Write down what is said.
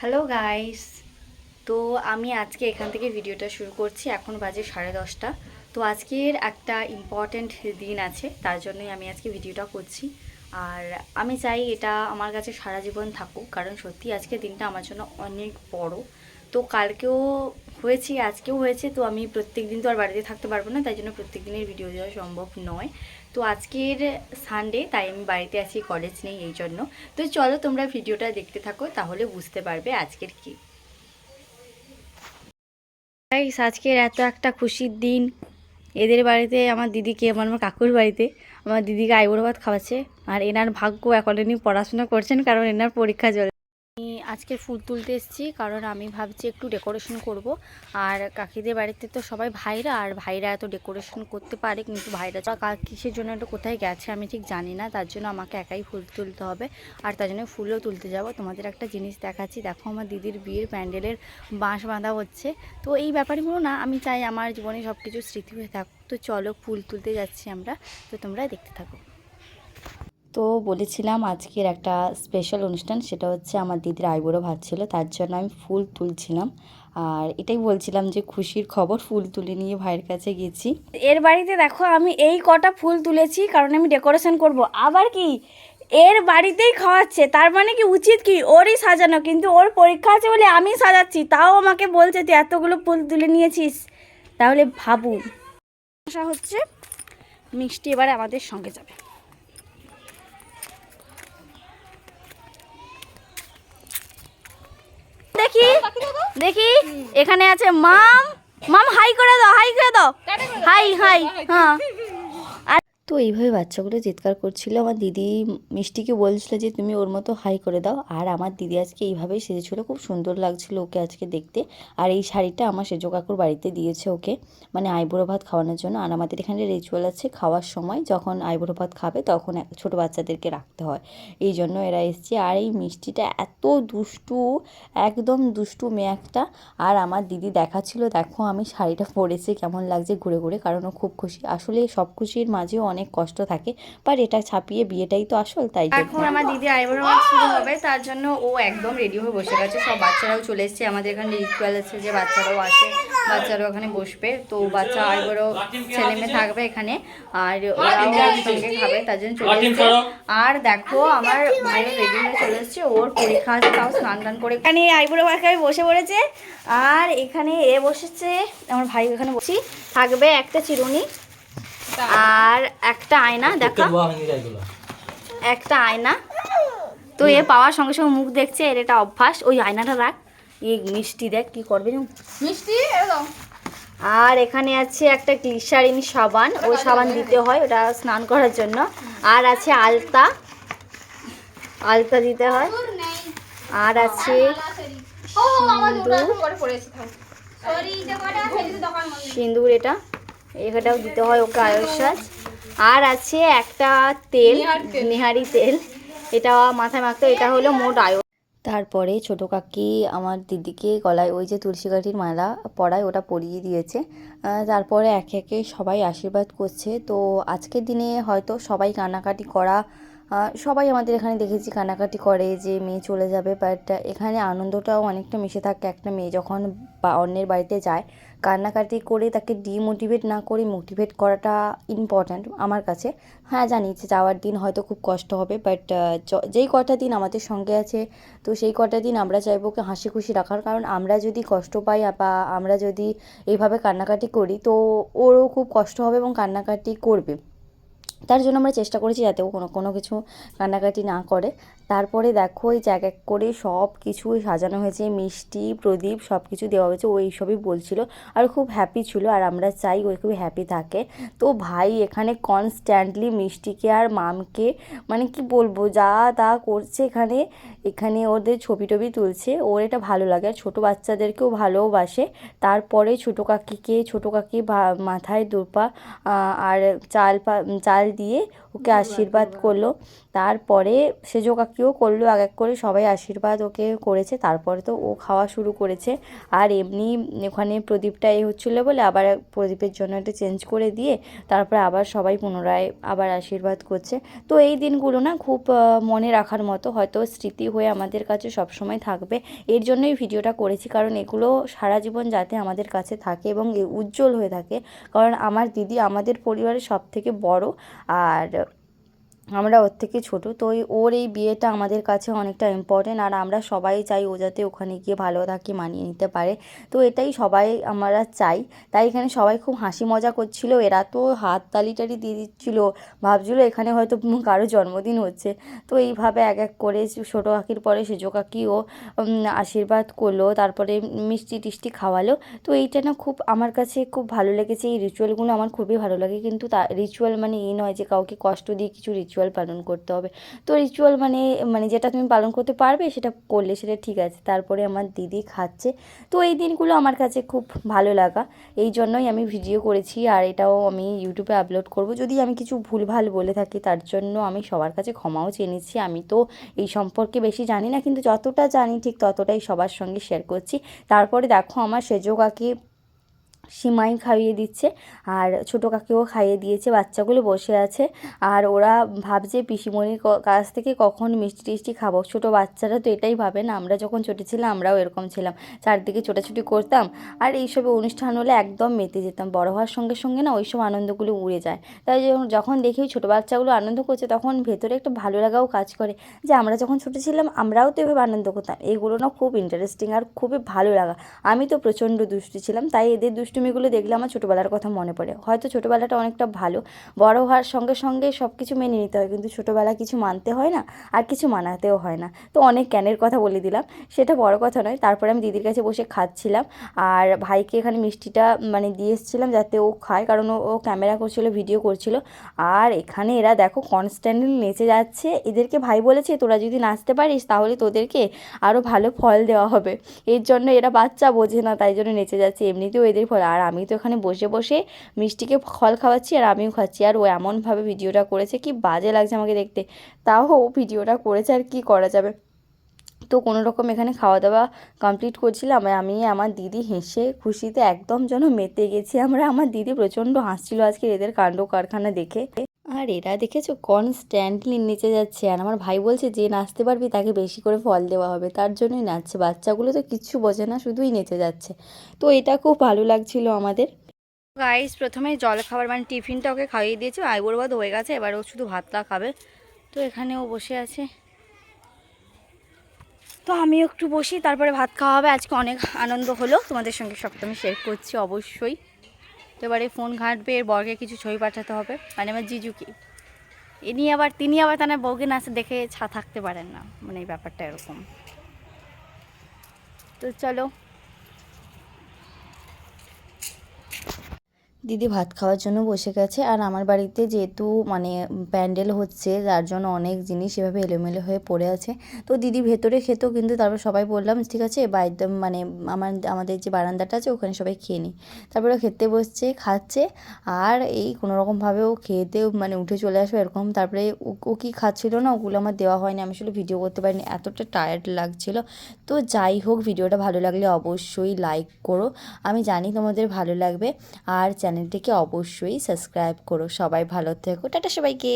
Hello guys. তো আমি আজকে এখান থেকে ভিডিওটা শুরু করছি। এখন বাজে 10:30। তো আজকের একটা ইম্পর্ট্যান্ট দিন আছে, তার জন্যই আমি আজকে ভিডিওটা করছি। আর আমি চাই এটা আমার কাছে সারা জীবন থাকুক, কারণ সত্যি আজকের দিনটা আমার জন্য অনেক বড়। তো কালকেও হয়েছে, আজকেও হয়েছে। তো আমি প্রত্যেক দিন তো আর বাড়িতে থাকতে পারবো না, তাই জন্য প্রত্যেক দিনের ভিডিও দেওয়া সম্ভব নয়। তো আজকের সানডে, তাই আমি বাড়িতে আছি, কলেজ নেই এই জন্য। তো চলো তোমরা ভিডিওটা দেখতে থাকো, তাহলে বুঝতে পারবে আজকের কি। গাইস, আজকের এত একটা খুশির দিন। এদের বাড়িতে আমার দিদিকে, আমার কাকুর বাড়িতে আমার দিদিকে আইবুড়ো ভাত খাওয়াচ্ছে। আর এনার ভাগ্য এখন ইনি পড়াশোনা করছেন, কারণ এনার পরীক্ষা চলে। আমি আজকে ফুল তুলতে এসেছি, কারণ আমি ভাবছি একটু ডেকোরেশন করব। আর কাকিদের বাড়িতে তো সবাই ভাইরা, আর ভাইরা এত ডেকোরেশন করতে পারে, কিন্তু ভাইরা কিসের জন্য একটু কোথায় গেছে আমি ঠিক জানি না, তার জন্য আমাকে একাই ফুল তুলতে হবে। আর তার জন্য ফুলও তুলতে যাব। তোমাদের একটা জিনিস দেখাচ্ছি, দেখো আমার দিদির বিয়ের প্যান্ডেলের বাঁশ বাঁধা হচ্ছে। তো এই ব্যাপারগুলো না আমি চাই আমার জীবনে সব কিছু স্মৃতি হয়ে থাকুক। তো চলো ফুল তুলতে যাচ্ছি আমরা, তো তোমরা দেখতে থাকো। তো বলেছিলাম আজকের একটা স্পেশাল অনুষ্ঠান, সেটা হচ্ছে আমার দিদির আইবুড়ো ভাত ছিল, তার জন্য আমি ফুল তুলছিলাম। আর এটাই বলছিলাম যে খুশির খবর, ফুল তুলে নিয়ে ভাইয়ের কাছে গেছি। এর বাড়িতে দেখো আমি এই কটা ফুল তুলেছি, কারণ আমি ডেকোরেশন করব। আবার কি এর বাড়িতেই খাওয়াচ্ছে, তার মানে কি উচিত কি ওরই সাজানো, কিন্তু ওর পরীক্ষা আছে বলে আমি সাজাচ্ছি, তাও আমাকে বলছে তুই এতগুলো ফুল তুলে নিয়েছিস। তাহলে ভাবুন। আশা হচ্ছে মিষ্টি এবারে আমাদের সঙ্গে যাবে। দেখি দেখি এখানে আছে মাম। মাম হাই করে দাও, হাই করে দাও, হাই হাই। হ্যাঁ। তো এইভাবে বাচ্চাগুলো চিৎকার করছিল। আমার দিদি মিষ্টিকে বলছিল যে তুমি ওর মতো হাই করে দাও। আর আমার দিদি আজকে এইভাবেই সেজেছিল, খুব সুন্দর লাগছিল ওকে আজকে দেখতে। আর এই শাড়িটা আমার সেজো কাকুর বাড়িতে দিয়েছে ওকে, মানে আইবুড়ো ভাত খাওয়ানোর জন্য। আর আমাদের এখানে রিচুয়াল আছে, খাওয়ার সময় যখন আইবুড়ো ভাত খাবে তখন ছোটো বাচ্চাদেরকে রাখতে হয়, এই জন্য এরা এসছে। আর এই মিষ্টিটা এত দুষ্টু, একদম দুষ্টু মেয়ে একটা। আর আমার দিদি দেখাচ্ছিল দেখো আমি শাড়িটা পরেছি কেমন লাগছে ঘুরে ঘুরে, কারণ ও খুব খুশি। আসলে সব খুশির মাঝেও অনেক কষ্ট থাকে, বাট এটা ছাপিয়ে বিয়েটাই তো আসল, তাই এখন আমার দিদি আইবুড়ো ভাত শুরু হবে, তার জন্য ও একদম রেডি হয়ে বসে গেছে। সব বাচ্চারাও চলে এসছে, আমাদের এখানে রিচুয়াল আছে যে বাচ্চারাও আসে, বাচ্চারাও এখানে বসবে। তো বাচ্চা আইবুড়ো ছেলে মেয়ে থাকবে এখানে, আর ওরাও সঙ্গে খাবে, তার জন্য চলে এসছে। আর দেখো আমার ভাইও রেডি হয়ে চলে এসছে, ওর পরীক্ষা আছে, তাও স্নান টান করে এখানে আইবুড়ো ভাতকে বসে পড়েছে। আর এখানে এ বসেছে, আমার ভাই এখানে বসি থাকবে, একটা চিরুনি আর একটা আয়না। দেখা একটা আয়না। তো এ পাওয়ার সঙ্গে সঙ্গে মুখ দেখছে, এর এটা অভ্যাস। ওই আয়নাটা রাখ, এই মিষ্টি দেখ কি করবে মিষ্টি। আর এখানে আছে একটা গ্লিসারিন সাবান, ওই সাবান দিতে হয় ওটা স্নান করার জন্য। আর আছে আলতা, আলতা দিতে হয়। আর আছে সিঁদুর, এটা এটাও দিতে হয় ওকে, আয়ুষ সাজ। আর আছে একটা তেল, নেহারি তেল, এটা মাথায় মাখতে, এটা হলো মোট আয়ুষ। তারপরে ছোটো কাকি আমার দিদিকে গলায় ওই যে তুলসী কাঠির মালা পরায়, ওটা পরিয়ে দিয়েছে। তারপরে একে একে সবাই আশীর্বাদ করছে। তো আজকের দিনে হয়তো সবাই কান্নাকাটি করা, সবাই আমাদের এখানে দেখেছি কান্নাকাটি করে যে মেয়ে চলে যাবে, বাট এখানে আনন্দটাও অনেকটা মিশে থাকে। একটা মেয়ে যখন অন্যের বাড়িতে যায়, কান্নাকাটি করে তাকে ডিমোটিভেট না করে মোটিভেট করাটা ইম্পর্ট্যান্ট আমার কাছে। হ্যাঁ জানি যে যাওয়ার দিন হয়তো খুব কষ্ট হবে, বাট যেই কটা দিন আমাদের সঙ্গে আছে, তো সেই কটা দিন আমরা চাইবো ওকে হাসি খুশি রাখার। কারণ আমরা যদি কষ্ট পাই বা আমরা যদি এইভাবে কান্নাকাটি করি, তো ওরও খুব কষ্ট হবে এবং কান্নাকাটি করবে। তার জন্য আমরা চেষ্টা করেছি যাতে ও কোনো কিছু কান্নাকাটি না করে। তারপরে দেখো এই এক এক করে সব কিছু সাজানো হয়েছে, মিষ্টি প্রদীপ সব কিছু দেওয়া হয়েছে। ও এইসবই বলছিল আর খুব হ্যাপি ছিল, আর আমরা চাই ও খুব হ্যাপি থাকে। তো ভাই এখানে কনস্ট্যান্টলি মিষ্টিকে আর মামকে, মানে কি বলবো, যা তা করছে এখানে। এখানে ওদের ছবি টবি তুলছে, ওর এটা ভালো লাগে, আর ছোটো বাচ্চাদেরকেও ভালোবাসে। তারপরে ছোটো কাকি মাথায় দোপা আর চাল দিয়ে ওকে আশীর্বাদ করলো। তারপরে সেজ কাকিও করলো, এক এক করে সবাই আশীর্বাদ ওকে করেছে। তারপরে তো ও খাওয়া শুরু করেছে। আর এমনি ওখানে প্রদীপটা হচ্ছিলো বলে আবার প্রদীপের জন্য একটা চেঞ্জ করে দিয়ে তারপরে আবার সবাই পুনরায় আবার আশীর্বাদ করছে। তো এই দিনগুলো না খুব মনে রাখার মতো, হয়তো স্মৃতি হয়ে আমাদের কাছে সবসময় থাকবে। এর জন্যই ভিডিওটা করেছি, কারণ এগুলো সারা জীবন যাতে আমাদের কাছে থাকে এবং উজ্জ্বল হয়ে থাকে। কারণ আমার দিদি আমাদের পরিবারের সবথেকে বড়, আর আমরা ওর থেকে ছোটো। তো ওর এই বিয়েটা আমাদের কাছে অনেকটা ইম্পর্টেন্ট, আর আমরা সবাই চাই ও যাতে ওখানে গিয়ে ভালো থাকে, মানিয়ে নিতে পারে। তো এটাই সবাই আমরা চাই। তাই এখানে সবাই খুব হাসি মজা করছিল, এরা তো হাত তালি টালি দিয়ে দিচ্ছিলো, ভাবছিলো এখানে হয়তো কারো জন্মদিন হচ্ছে। তো এইভাবে এক এক করে ছোটো কাকির পরে সেজ কাকিও আশীর্বাদ করলো, তারপরে মিষ্টি টিষ্টি খাওয়ালো। তো এইটা না খুব আমার কাছে খুব ভালো লেগেছে, এই রিচুয়ালগুলো আমার খুবই ভালো লাগে। কিন্তু রিচুয়াল মানে এই নয় যে কাউকে কষ্ট দিয়ে কিছু রিচুয়াল পালন করতে হবে। তো রিচুয়াল মানে যেটা তুমি পালন করতে পারবে সেটা করলে সেটা ঠিক আছে। তারপরে আমার দিদি খাচ্ছে। তো এই দিনগুলো আমার কাছে খুব ভালো লাগা, এই জন্যই আমি ভিডিও করেছি, আর এটাও আমি ইউটিউবে আপলোড করব। যদি আমি কিছু ভুলভাল বলে থাকি তার জন্য আমি সবার কাছে ক্ষমাও চেয়ে নিচ্ছি। আমি তো এই সম্পর্কে বেশি জানি না, কিন্তু যতটা জানি ঠিক ততটাই সবার সঙ্গে শেয়ার করছি। তারপরে দেখো আমার সেজ কাকি সিমাই খাইয়ে দিচ্ছে, আর ছোটো কাকেও খাইয়ে দিয়েছে। বাচ্চাগুলো বসে আছে আর ওরা ভাবছে পিসিমণির কাছ থেকে কখন মিষ্টি টিষ্টি খাবো। ছোটো বাচ্চারা তো এটাই ভাবে না, আমরা যখন ছোটো ছিলাম আমরাও এরকম ছিলাম, চারদিকে ছোটাছুটি করতাম আর এইসবে অনুষ্ঠান হলে একদম মেতে যেতাম। বড় হওয়ার সঙ্গে সঙ্গে না ওইসব আনন্দগুলো উড়ে যায়। তাই যখন দেখি ছোটো বাচ্চাগুলো আনন্দ করছে তখন ভেতরে একটা ভালো লাগাও কাজ করে, যে আমরা যখন ছোটো ছিলাম আমরাও তো এভাবে আনন্দ করতাম। এইগুলো না খুব ইন্টারেস্টিং আর খুবই ভালো লাগা। আমি তো প্রচণ্ড দুষ্টু ছিলাম, তাই এদের দুষ্টুমিগুলো দেখলে আমার ছোটোবেলার কথা মনে পড়ে। হয়তো ছোটোবেলাটা অনেকটা ভালো, বড় হওয়ার সঙ্গে সঙ্গে সব কিছু মেনে নিতে হয়, কিন্তু ছোটোবেলা কিছু মানতে হয় না আর কিছু মানাতেও হয় না। তো অনেক জ্ঞানের কথা বলে দিলাম, সেটা বড় কথা নয়। তারপরে আমি দিদির কাছে বসে খাচ্ছিলাম, আর ভাইকে এখানে মিষ্টিটা দিয়ে এসেছিলাম যাতে ও খায়, কারণ ও ক্যামেরা করছিল, ভিডিও করছিল। আর এখানে এরা দেখো কনস্ট্যান্টলি নেচে যাচ্ছে। এদেরকে ভাই বলেছে তোরা যদি নাচতে পারিস তাহলে তোদেরকে আরও ভালো ফল দেওয়া হবে। এর জন্য এরা বাচ্চা বোঝে না, তাই জন্য নেচে যাচ্ছে। এমনিতেও এদের ফল, আর আমি তো এখানে বসে বসে মিষ্টিকে ফল খাওয়াচ্ছি আর আমিও খাচ্ছি। আর ও এমনভাবে ভিডিওটা করেছে, কি বাজে লাগছে আমাকে দেখতে, তাও ও ভিডিওটা করেছে, আর কি করা যাবে। তো কোনো রকম এখানে খাওয়া দাওয়া কমপ্লিট করছিলাম, আমি আমার দিদি হেসে খুশিতে একদম যেন মেতে গেছি আমরা। আমার দিদি প্রচণ্ড হাসছিল আজকে এদের কাণ্ড কারখানা দেখে। আর এরা দেখেছো কনস্ট্যান্টলি নেচে যাচ্ছে, আর আমার ভাই বলছে যে নাচতে পারবি তাকে বেশি করে ফল দেওয়া হবে, তার জন্যই নাচছে। বাচ্চাগুলো তো কিচ্ছু বোঝে না, শুধুই নেচে যাচ্ছে। তো এটা খুব ভালো লাগছিল আমাদের। গাইস প্রথমে জল খাবার টিফিনটা ওকে খাইয়ে দিয়েছি, আইবুড়ো ভাত হয়ে গেছে, এবার ও শুধু ভাতটা খাবে। তো এখানে ও বসে আছে, তো আমিও একটু বসি, তারপরে ভাত খাওয়া হবে। আজকে অনেক আনন্দ হলো, তোমাদের সঙ্গে সবটা আমি শেয়ার করছি অবশ্যই। তো এবারে ফোন ঘাঁটবে, এর বরকে কিছু ছবি পাঠাতে হবে, আমার জিজুকে। তিনি আবার তার বউকে নাচতে দেখে থাকতে পারেন না, এই ব্যাপারটা এরকম। তো চলো, দিদি ভাত খাওয়ার জন্য বসে গেছে। আর আমার বাড়িতে যেহেতু প্যান্ডেল হচ্ছে, যার জন্য অনেক জিনিস এভাবে এলোমেলো হয়ে পড়ে আছে। তো দিদি ভেতরে খেত, কিন্তু তারপর সবাই বললাম ঠিক আছে বাইরে আমাদের যে বারান্দাটা আছে ওখানে সবাই খেয়ে নিই। তারপরে খেতে বসছে, খাচ্ছে। আর এই কোনোরকমভাবে ও খেতে উঠে চলে আসবে এরকম। তারপরে ও কি খাচ্ছিল না, ওগুলো আমার দেওয়া হয়নি, আমি আসলে ভিডিও করতে পারিনি, এতটা টায়ার্ড লাগছিল। তো যাই হোক, ভিডিওটা ভালো লাগলে অবশ্যই লাইক করো, আমি জানি তোমাদের ভালো লাগবে। আর চ্যানেলটিকে অবশ্যই সাবস্ক্রাইব করো। সবাই ভালো থেকো, টাটা সবাইকে।